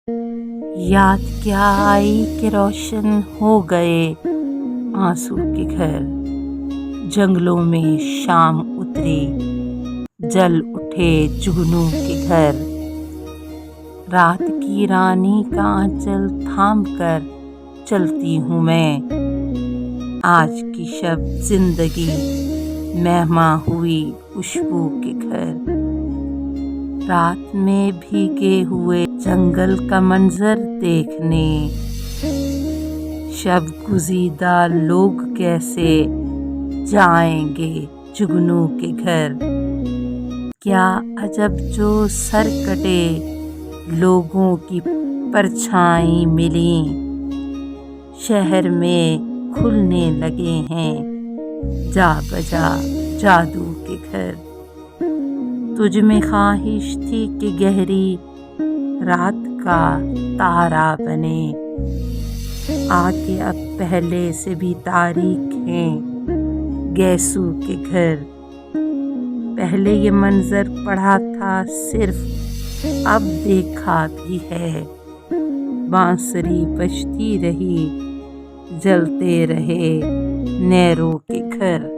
याद क्या आई कि रोशन हो गए आंसू के घर। जंगलों में शाम उतरी, जल उठे जुगनू के घर। रात की रानी का आंचल थाम कर चलती हूँ मैं। आज की शब जिंदगी मेहमा हुई खुशबू के घर। रात में भीगे हुए जंगल का मंजर देखने, शब गुज़ीदा लोग कैसे जाएंगे जुगनू के घर। क्या अजब जो सर कटे लोगों की परछाई मिली, शहर में खुलने लगे हैं जा बजा जादू के घर। तुझ में ख्वाहिश थी कि गहरी रात का तारा बने, आके अब पहले से भी तारीख हैं गैसू के घर। पहले ये मंजर पढ़ा था सिर्फ, अब देखा भी है। बांसुरी बजती रही, जलते रहे नैरों के घर।